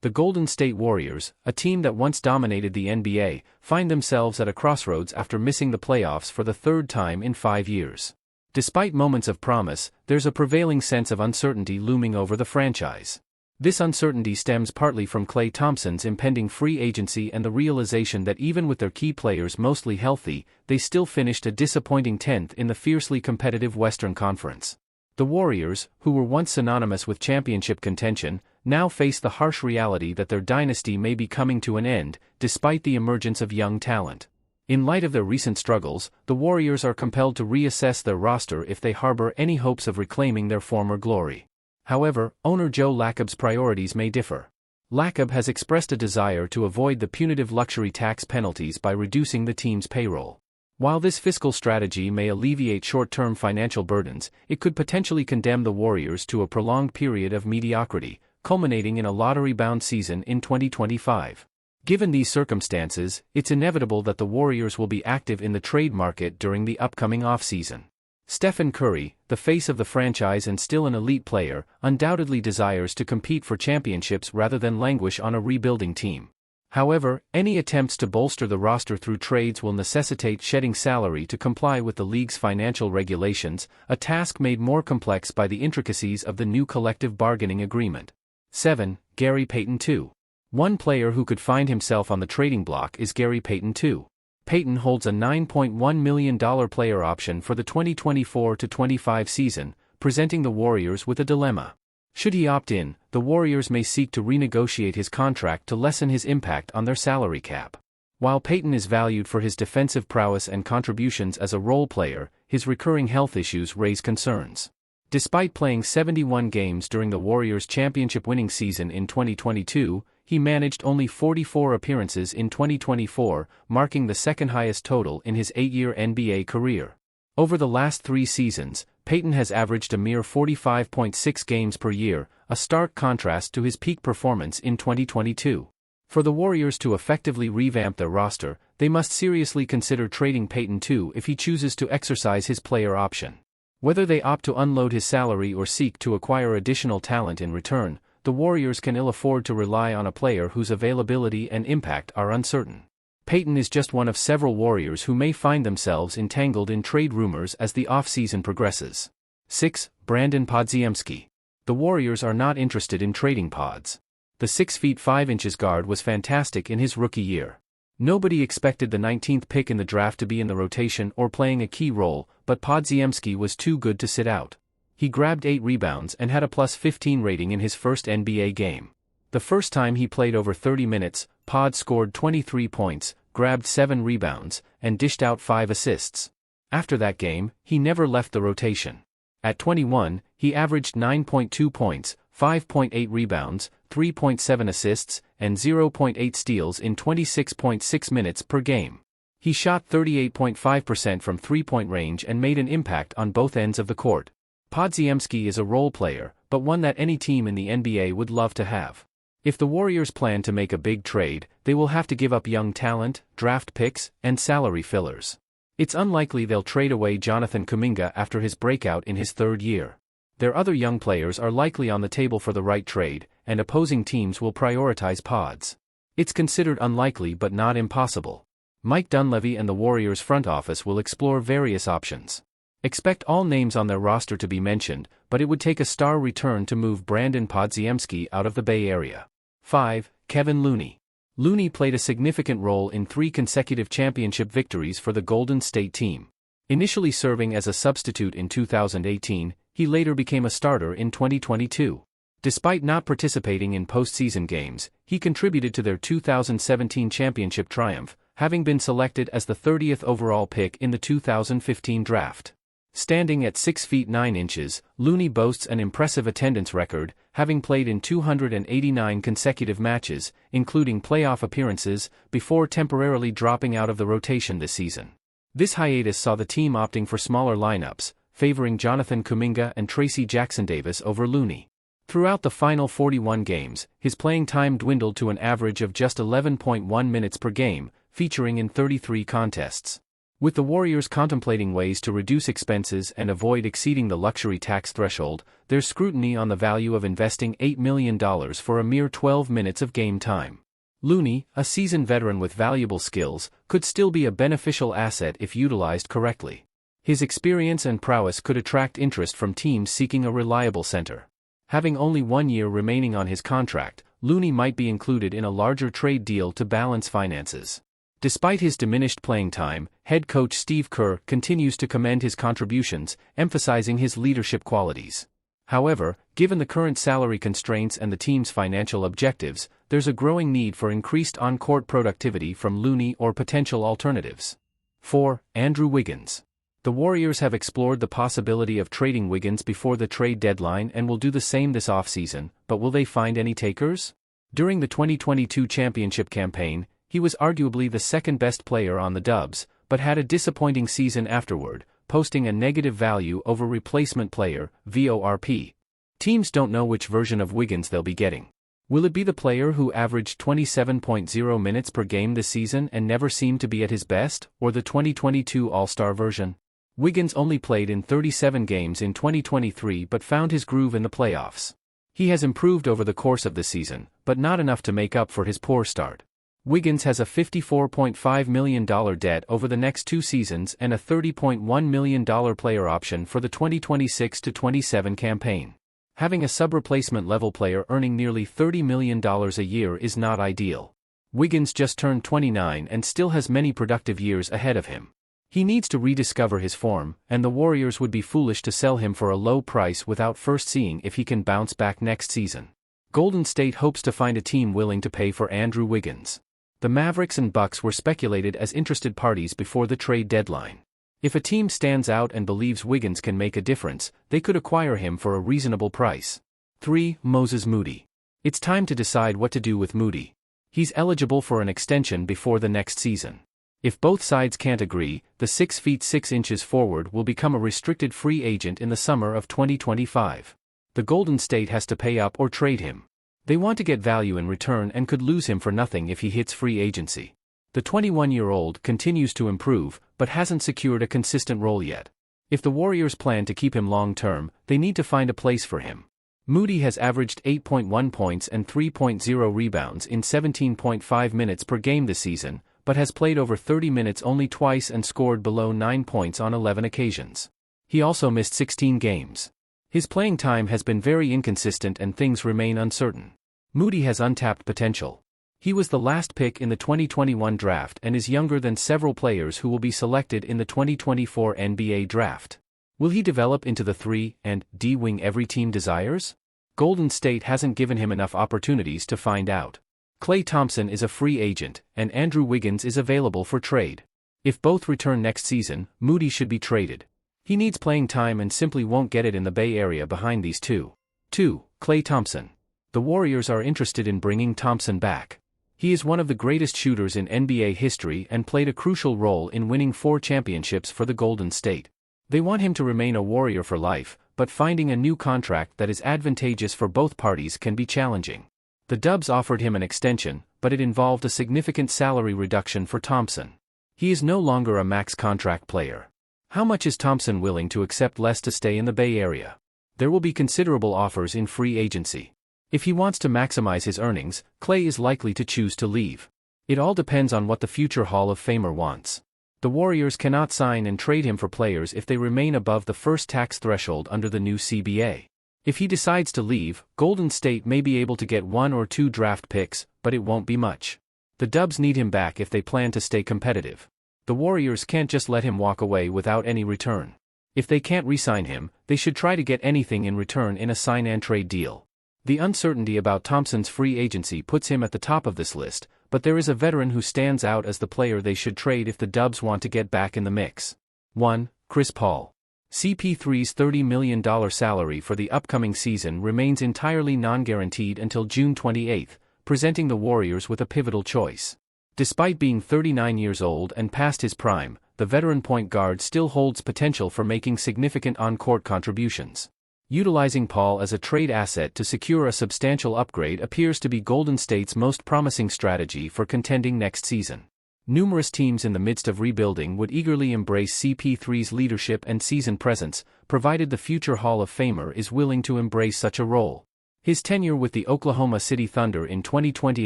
The Golden State Warriors, a team that once dominated the NBA, find themselves at a crossroads after missing the playoffs for the third time in 5 years. Despite moments of promise, there's a prevailing sense of uncertainty looming over the franchise. This uncertainty stems partly from Klay Thompson's impending free agency and the realization that even with their key players mostly healthy, they still finished a disappointing 10th in the fiercely competitive Western Conference. The Warriors, who were once synonymous with championship contention, now face the harsh reality that their dynasty may be coming to an end, despite the emergence of young talent. In light of their recent struggles, the Warriors are compelled to reassess their roster if they harbor any hopes of reclaiming their former glory. However, owner Joe Lacob's priorities may differ. Lacob has expressed a desire to avoid the punitive luxury tax penalties by reducing the team's payroll. While this fiscal strategy may alleviate short-term financial burdens, it could potentially condemn the Warriors to a prolonged period of mediocrity, culminating in a lottery-bound season in 2025. Given these circumstances, it's inevitable that the Warriors will be active in the trade market during the upcoming offseason. Stephen Curry, the face of the franchise and still an elite player, undoubtedly desires to compete for championships rather than languish on a rebuilding team. However, any attempts to bolster the roster through trades will necessitate shedding salary to comply with the league's financial regulations, a task made more complex by the intricacies of the new collective bargaining agreement. 7. Gary Payton II. One player who could find himself on the trading block is Gary Payton II. Payton holds a $9.1 million player option for the 2024-25 season, presenting the Warriors with a dilemma. Should he opt in, the Warriors may seek to renegotiate his contract to lessen his impact on their salary cap. While Payton is valued for his defensive prowess and contributions as a role player, his recurring health issues raise concerns. Despite playing 71 games during the Warriors' championship-winning season in 2022, he managed only 44 appearances in 2024, marking the second-highest total in his 8-year NBA career. Over the last 3 seasons, Payton has averaged a mere 45.6 games per year, a stark contrast to his peak performance in 2022. For the Warriors to effectively revamp their roster, they must seriously consider trading Payton II if he chooses to exercise his player option. Whether they opt to unload his salary or seek to acquire additional talent in return, the Warriors can ill afford to rely on a player whose availability and impact are uncertain. Payton is just one of several Warriors who may find themselves entangled in trade rumors as the offseason progresses. 6. Brandon Podziemski. The Warriors are not interested in trading Pods. The 6 feet 5 inches guard was fantastic in his rookie year. Nobody expected the 19th pick in the draft to be in the rotation or playing a key role, but Podziemski was too good to sit out. He grabbed 8 rebounds and had a +15 rating in his first NBA game. The first time he played over 30 minutes, Pod scored 23 points, grabbed 7 rebounds, and dished out 5 assists. After that game, he never left the rotation. At 21, he averaged 9.2 points, 5.8 rebounds, 3.7 assists, and 0.8 steals in 26.6 minutes per game. He shot 38.5% from three-point range and made an impact on both ends of the court. Podziemski is a role player, but one that any team in the NBA would love to have. If the Warriors plan to make a big trade, they will have to give up young talent, draft picks, and salary fillers. It's unlikely they'll trade away Jonathan Kuminga after his breakout in his 3rd year. Their other young players are likely on the table for the right trade, and opposing teams will prioritize Pods. It's considered unlikely but not impossible. Mike Dunleavy and the Warriors front office will explore various options. Expect all names on their roster to be mentioned, but it would take a star return to move Brandon Podziemski out of the Bay Area. 5. Kevon Looney. Looney played a significant role in 3 consecutive championship victories for the Golden State team. Initially serving as a substitute in 2018, he later became a starter in 2022. Despite not participating in postseason games, he contributed to their 2017 championship triumph, having been selected as the 30th overall pick in the 2015 draft. Standing at 6 feet 9 inches, Looney boasts an impressive attendance record, having played in 289 consecutive matches, including playoff appearances, before temporarily dropping out of the rotation this season. This hiatus saw the team opting for smaller lineups, favoring Jonathan Kuminga and Tracy Jackson-Davis over Looney. Throughout the final 41 games, his playing time dwindled to an average of just 11.1 minutes per game, featuring in 33 contests. With the Warriors contemplating ways to reduce expenses and avoid exceeding the luxury tax threshold, there's scrutiny on the value of investing $8 million for a mere 12 minutes of game time. Looney, a seasoned veteran with valuable skills, could still be a beneficial asset if utilized correctly. His experience and prowess could attract interest from teams seeking a reliable center. Having only 1 year remaining on his contract, Looney might be included in a larger trade deal to balance finances. Despite his diminished playing time, head coach Steve Kerr continues to commend his contributions, emphasizing his leadership qualities. However, given the current salary constraints and the team's financial objectives, there's a growing need for increased on-court productivity from Looney or potential alternatives. 4. Andrew Wiggins. The Warriors have explored the possibility of trading Wiggins before the trade deadline and will do the same this offseason, but will they find any takers? During the 2022 championship campaign, he was arguably the second-best player on the Dubs, but had a disappointing season afterward, posting a negative value over replacement player, VORP. Teams don't know which version of Wiggins they'll be getting. Will it be the player who averaged 27.0 minutes per game this season and never seemed to be at his best, or the 2022 All-Star version? Wiggins only played in 37 games in 2023 but found his groove in the playoffs. He has improved over the course of the season, but not enough to make up for his poor start. Wiggins has a $54.5 million debt over the next 2 seasons and a $30.1 million player option for the 2026-27 campaign. Having a sub-replacement level player earning nearly $30 million a year is not ideal. Wiggins just turned 29 and still has many productive years ahead of him. He needs to rediscover his form, and the Warriors would be foolish to sell him for a low price without first seeing if he can bounce back next season. Golden State hopes to find a team willing to pay for Andrew Wiggins. The Mavericks and Bucks were speculated as interested parties before the trade deadline. If a team stands out and believes Wiggins can make a difference, they could acquire him for a reasonable price. 3. Moses Moody. It's time to decide what to do with Moody. He's eligible for an extension before the next season. If both sides can't agree, the 6 feet 6 inches forward will become a restricted free agent in the summer of 2025. The Golden State has to pay up or trade him. They want to get value in return and could lose him for nothing if he hits free agency. The 21-year-old continues to improve, but hasn't secured a consistent role yet. If the Warriors plan to keep him long-term, they need to find a place for him. Moody has averaged 8.1 points and 3.0 rebounds in 17.5 minutes per game this season, but has played over 30 minutes only twice and scored below 9 points on 11 occasions. He also missed 16 games. His playing time has been very inconsistent and things remain uncertain. Moody has untapped potential. He was the last pick in the 2021 draft and is younger than several players who will be selected in the 2024 NBA draft. Will he develop into the 3-and-D wing every team desires? Golden State hasn't given him enough opportunities to find out. Klay Thompson is a free agent, and Andrew Wiggins is available for trade. If both return next season, Moody should be traded. He needs playing time and simply won't get it in the Bay Area behind these two. 2. Klay Thompson. The Warriors are interested in bringing Thompson back. He is one of the greatest shooters in NBA history and played a crucial role in winning 4 championships for the Golden State. They want him to remain a Warrior for life, but finding a new contract that is advantageous for both parties can be challenging. The Dubs offered him an extension, but it involved a significant salary reduction for Thompson. He is no longer a max contract player. How much is Thompson willing to accept less to stay in the Bay Area? There will be considerable offers in free agency. If he wants to maximize his earnings, Klay is likely to choose to leave. It all depends on what the future Hall of Famer wants. The Warriors cannot sign and trade him for players if they remain above the first tax threshold under the new CBA. If he decides to leave, Golden State may be able to get 1 or 2 draft picks, but it won't be much. The Dubs need him back if they plan to stay competitive. The Warriors can't just let him walk away without any return. If they can't re-sign him, they should try to get anything in return in a sign-and-trade deal. The uncertainty about Thompson's free agency puts him at the top of this list, but there is a veteran who stands out as the player they should trade if the Dubs want to get back in the mix. 1. Chris Paul. CP3's $30 million salary for the upcoming season remains entirely non-guaranteed until June 28, presenting the Warriors with a pivotal choice. Despite being 39 years old and past his prime, the veteran point guard still holds potential for making significant on-court contributions. Utilizing Paul as a trade asset to secure a substantial upgrade appears to be Golden State's most promising strategy for contending next season. Numerous teams in the midst of rebuilding would eagerly embrace CP3's leadership and season presence, provided the future Hall of Famer is willing to embrace such a role. His tenure with the Oklahoma City Thunder in 2020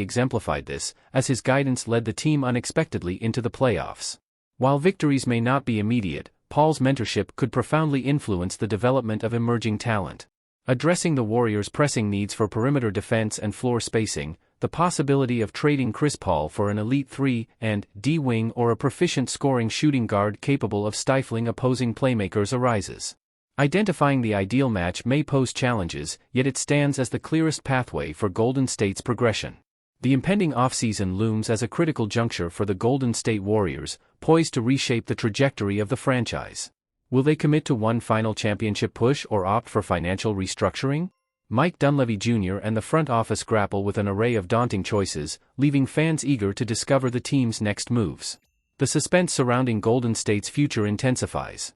exemplified this, as his guidance led the team unexpectedly into the playoffs. While victories may not be immediate, Paul's mentorship could profoundly influence the development of emerging talent. Addressing the Warriors' pressing needs for perimeter defense and floor spacing, the possibility of trading Chris Paul for an elite 3 and D wing or a proficient scoring shooting guard capable of stifling opposing playmakers arises. Identifying the ideal match may pose challenges, yet it stands as the clearest pathway for Golden State's progression. The impending offseason looms as a critical juncture for the Golden State Warriors, poised to reshape the trajectory of the franchise. Will they commit to one final championship push or opt for financial restructuring? Mike Dunleavy Jr. and the front office grapple with an array of daunting choices, leaving fans eager to discover the team's next moves. The suspense surrounding Golden State's future intensifies.